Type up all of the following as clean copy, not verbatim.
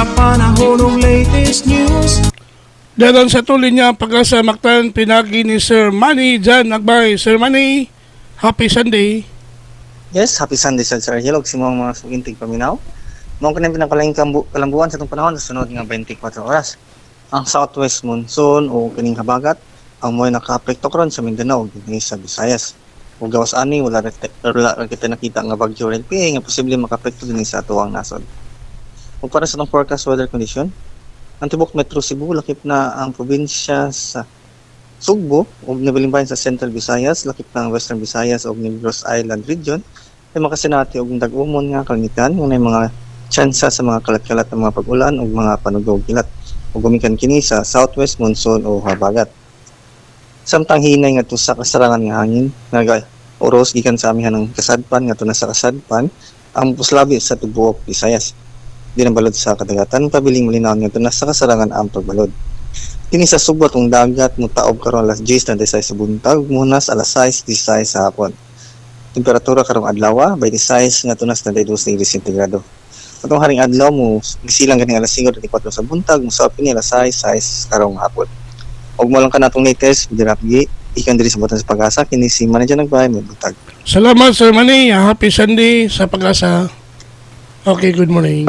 sa panahon ng latest news. Daron sa tuloy niya Pag-asa Mactan, pinagi ni Sir Manny Jan Agbay. Sir Manny, happy Sunday. Yes, happy Sunday sir. Hello, si mga sugintig paminaw. Mao kanang pinakalaing kalambuan sa itong panahon sa sunod nga 24 oras. Ang southwest monsoon o kaning habagat ang mo'y naka-apekto karon sa Mindanao ug sa Visayas. Ug gawas ani wala ra kita nakita nga bagyo Relpie nga posible maka-apekto dinhi sa atuang nasod. Ug para sa itong forecast weather condition, ang tibok Metro Cebu lakip na ang probinsya sa Sugbo ug nabalimbayan sa Central Visayas, lakip na ang Western Visayas ug Negros Island region ay makasinati og dag-umon nga kalangitan nga mga tsansa sa mga kalat-kalat ng mga pag-ulan o mga panugog kilat o gumikan kini sa southwest monsoon o habagat. Samtang hinay nga to sa kasarangan nga hangin nga oros gikan sa amihan ng kasadpan nga to na sa kasadpan ang puslabi sa tibuok Visayas. Di na balod sa kadagatan pabiling malinaw nga to na sa kasarangan ang pagbalod. Kini sa Sugbo atong dagat mutaob karon alas 10 na sa buntag munas alas 6:16 sa hapon. Temperatura karong adlaw 26 nga tunas na 2 degrees sentigrado. Atong haring adlaw mo gisilang ganing alas 5:24 sa buntag musab kini alas 6:06 karong hapon. Og mo lang kanatong latest dirapgi ikan diri sa Batan sa Pag-asa kini si Manager Nagbay mo buntag. Salamat Sir Manny, happy Sunday sa Pag-asa. Okay, good morning.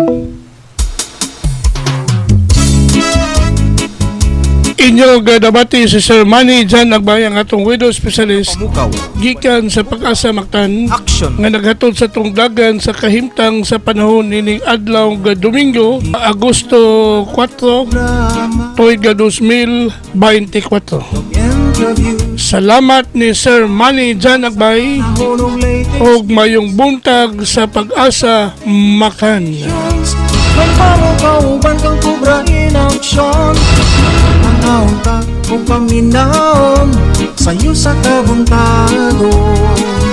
Inyo gadabati si Sir Manny Jan Agbay, ang atong widow specialist Pamukaw, gikan sa Pag-asa Mactan action, nga naghatod sa tungdagan sa kahimtang sa panahon nining adlaw nga Domingo, Agosto 4, drama, tuig 2024. interview, Salamat ni Sir Manny Jan Agbay panahon ng latest og mayong buntag sa Pag-asa Mactan. news. May pamukauban kang kubra in action. Ang tag o paminaon sa'yo sa kabuntagon.